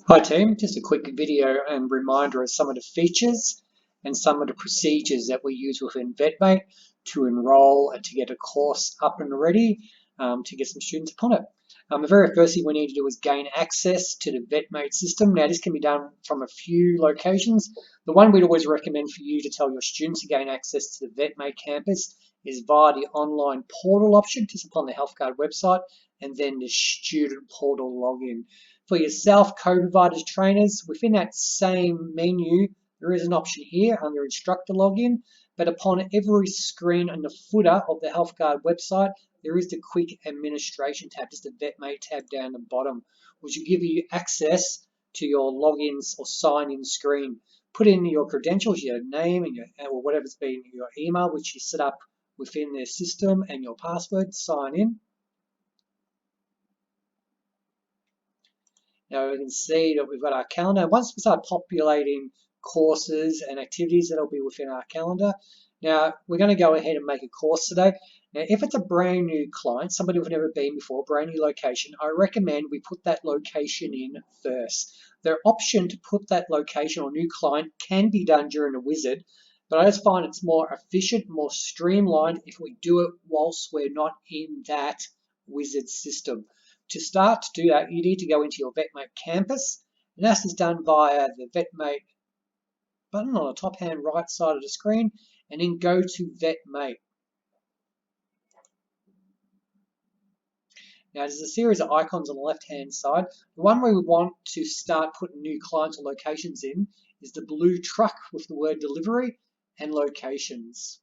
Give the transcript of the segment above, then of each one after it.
Hi team, just a quick video and reminder of some of the features and some of the procedures that we use within Vetmate to enroll and to get a course up and ready to get some students upon it. The very first thing we need to do is gain access to the Vetmate system. Now this can be done from a few locations. The one we'd always recommend for you to tell your students to gain access to the Vetmate campus is via the online portal option just upon the HealthGuard website and then the student portal login. For yourself, co-providers, trainers, within that same menu, there is an option here under instructor login, but upon every screen on the footer of the HealthGuard website, there is the quick administration tab, just the Vetmate tab down the bottom, which will give you access to your logins or sign-in screen. Put in your credentials, your name and or whatever's been your email, which you set up within their system, and your password, sign in. Now we can see that we've got our calendar. Once we start populating courses and activities, that'll be within our calendar. Now we're going to go ahead and make a course today. Now if it's a brand new client, somebody who've never been before, brand new location, I recommend we put that location in first. The option to put that location or new client can be done during a wizard, but I just find it's more efficient, more streamlined if we do it whilst we're not in that wizard system. To start to do that, you need to go into your Vetmate campus, and that is done via the Vetmate button on the top hand right side of the screen, and then go to Vetmate. Now there's a series of icons on the left hand side. The one we want to start putting new clients or locations in is the blue truck with the word delivery and locations.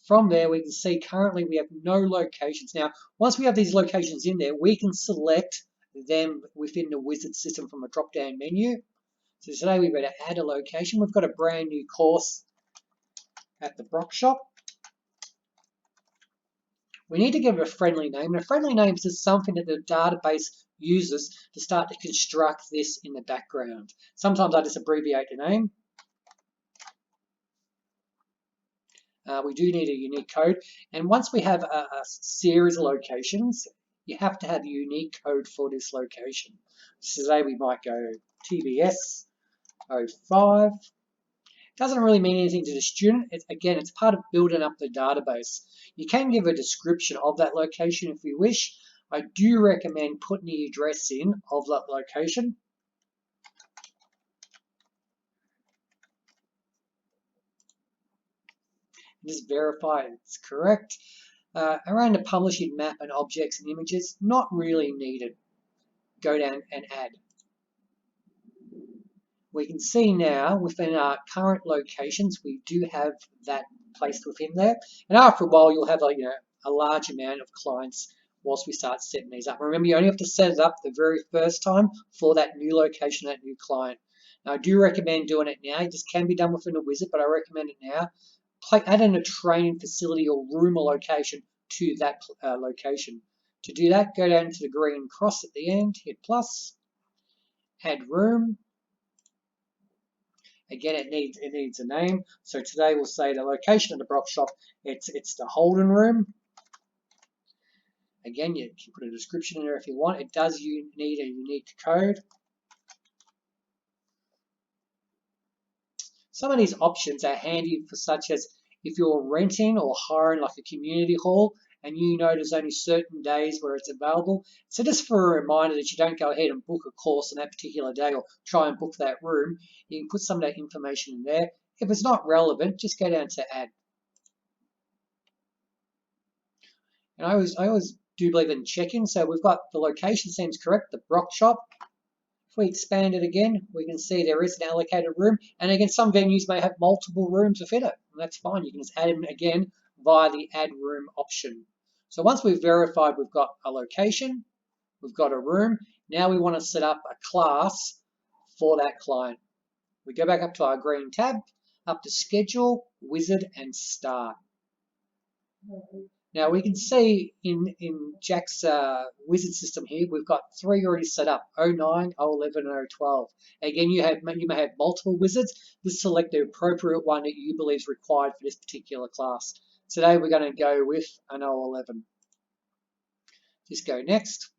From there, we can see currently we have no locations. Now, once we have these locations in there, we can select them within the wizard system from a drop-down menu. So today we better add a location. We've got a brand new course at the Brock Shop. We need to give it a friendly name. And a friendly name is just something that the database uses to start to construct this in the background. Sometimes I just abbreviate the name. We do need a unique code, and once we have a series of locations, you have to have a unique code for this location. So today we might go TBS 05. Doesn't really mean anything to the student. Again, it's part of building up the database. You can give a description of that location if you wish. I do recommend putting the address in of that location. Just verify it's correct. Around the publishing map and objects and images, not really needed. Go down and add. We can see now within our current locations, we do have that placed within there. And after a while, you'll have a large amount of clients whilst we start setting these up. Remember, you only have to set it up the very first time for that new location, that new client. Now, I do recommend doing it now. This can be done within a wizard, but I recommend it now. Add in a training facility or room or location to that location. To do that, go down to the green cross at the end, hit plus, add room. Again, it needs a name. So today we'll say the location of the Brock Shop, it's the Holden room. Again, you can put a description in there if you want. It does need a unique code. Some of these options are handy for such as if you're renting or hiring like a community hall and you know there's only certain days where it's available. So just for a reminder that you don't go ahead and book a course on that particular day or try and book that room, you can put some of that information in there. If it's not relevant, just go down to add. And I always do believe in checking. So we've got the location seems correct, the Brock Shop. If we expand it again, we can see there is an allocated room. And again, some venues may have multiple rooms within it. And that's fine. You can just add them again via the add room option. So once we've verified we've got a location, we've got a room, now we want to set up a class for that client. We go back up to our green tab, up to schedule, wizard, and start. Now we can see in Jack's wizard system here, we've got 3 already set up, 09, 011, and 012. Again, you may have multiple wizards. Just select the appropriate one that you believe is required for this particular class. Today we're going to go with an 011. Just go next.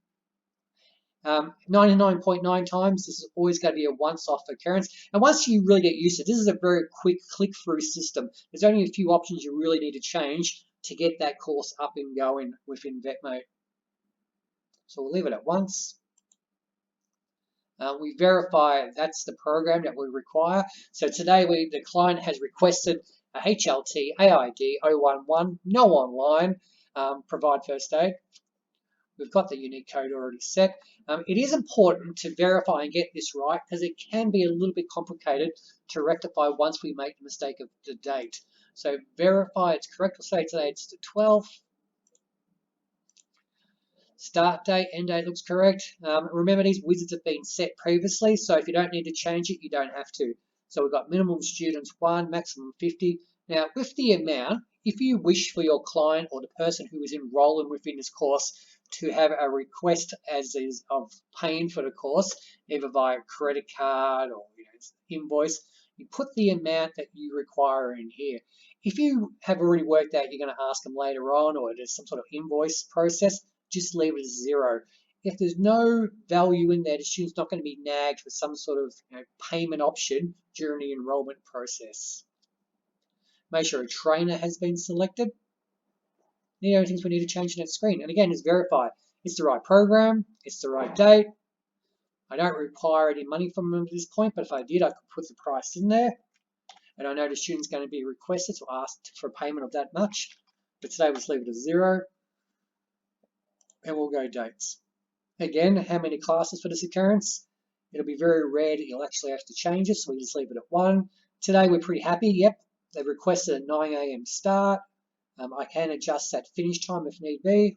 99.9 times, this is always going to be a once-off occurrence. And once you really get used to it, this is a very quick click-through system. There's only a few options you really need to change to get that course up and going within Vetmate. So we'll leave it at once. We verify that's the program that we require. So today the client has requested a HLT AID 011, no online, provide first aid. We've got the unique code already set. It is important to verify and get this right because it can be a little bit complicated to rectify once we make the mistake of the date. So verify it's correct. We'll say today it's the 12th. Start date, end date looks correct. Remember, these wizards have been set previously, so if you don't need to change it, you don't have to. So we've got minimum students 1, maximum 50. Now, with the amount, if you wish for your client or the person who is enrolling within this course to have a request as is of paying for the course, either via credit card or invoice, you put the amount that you require in here. If you have already worked out you're going to ask them later on, or there's some sort of invoice process, just leave it as 0. If there's no value in there, the student's not going to be nagged with some sort of payment option during the enrollment process. Make sure a trainer has been selected. The only things we need to change in that screen. And again, just verify it's the right program, it's the right date. I don't require any money from them at this point, but if I did, I could put the price in there. And I know the student's going to be requested to ask for payment of that much. But today, let's leave it as 0. And we'll go dates. Again, how many classes for this occurrence? It'll be very rare that you'll actually have to change it, so we just leave it at 1. Today we're pretty happy. Yep, they've requested a 9 a.m. start. I can adjust that finish time if need be.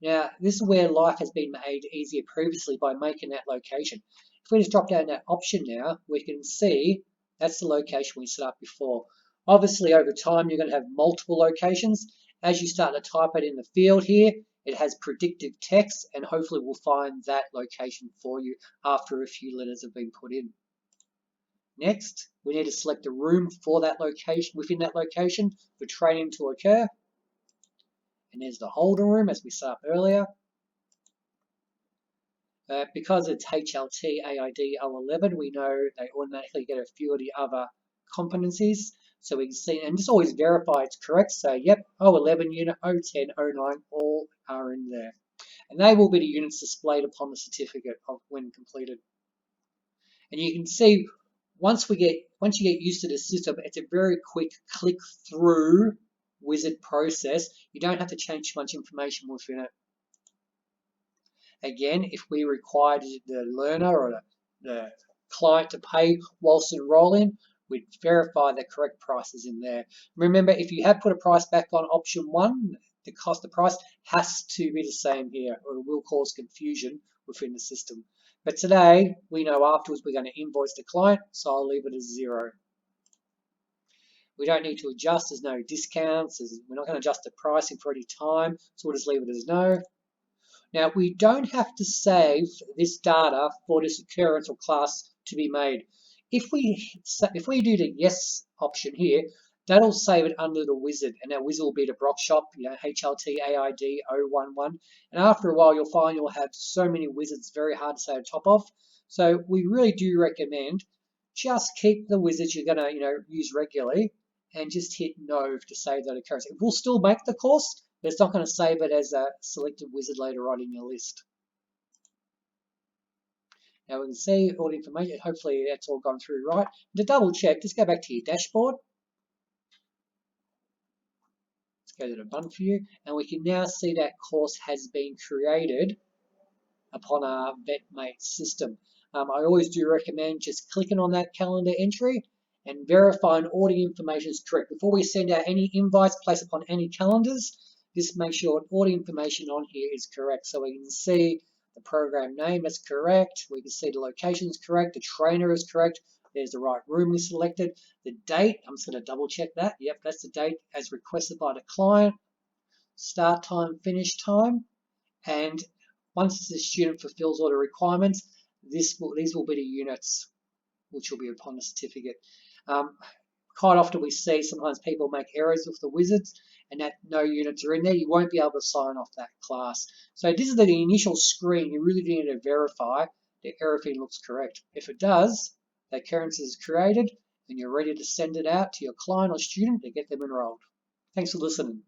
Now, this is where life has been made easier previously by making that location. If we just drop down that option now, we can see that's the location we set up before. Obviously, over time, you're going to have multiple locations. As you start to type it in the field here, it has predictive text, and hopefully we'll find that location for you after a few letters have been put in. Next, we need to select a room for that location, within that location, for training to occur. And there's the holder room, as we set up earlier. Because it's HLT AID 011, we know they automatically get a few of the other competencies. So we can see, and just always verify it's correct. So yep, 011 unit, 010, 09, all are in there. And they will be the units displayed upon the certificate of when completed. And you can see once you get used to the system, it's a very quick click through wizard process. You don't have to change too much information within it. Again, if we required the learner or the client to pay whilst enrolling, we'd verify the correct prices in there. Remember, if you have put a price back on option 1, the cost of price has to be the same here, or it will cause confusion within the system. But today, we know afterwards we're going to invoice the client, so I'll leave it as 0. We don't need to adjust, there's no discounts, we're not going to adjust the pricing for any time, so we'll just leave it as no. Now, we don't have to save this data for this occurrence or class to be made. If we do the yes option here, that'll save it under the wizard, and that wizard will be the Brock Shop, HLT AID 011. And after a while, you'll find you'll have so many wizards, very hard to stay on top of. So we really do recommend just keep the wizards you're going to use regularly, and just hit no to save that occurrence. It will still make the course, but it's not going to save it as a selected wizard later on in your list. Now we can see all the information. Hopefully that's all gone through right. And to double check, just go back to your dashboard. Let's go to the button view, and we can now see that course has been created upon our Vetmate system. I always do recommend just clicking on that calendar entry and verifying all the information is correct. Before we send out any invites placed upon any calendars, just make sure all the information on here is correct. So we can see the program name is correct, we can see the location is correct, the trainer is correct, there's the right room we selected, the date, I'm just going to double check that, yep, that's the date as requested by the client, start time, finish time, and once the student fulfills all the requirements, these will be the units which will be upon the certificate. Quite often we see sometimes people make errors with the wizards, and that no units are in there, you won't be able to sign off that class. So this is the initial screen. You really need to verify that everything looks correct. If it does, that occurrence is created, and you're ready to send it out to your client or student to get them enrolled. Thanks for listening.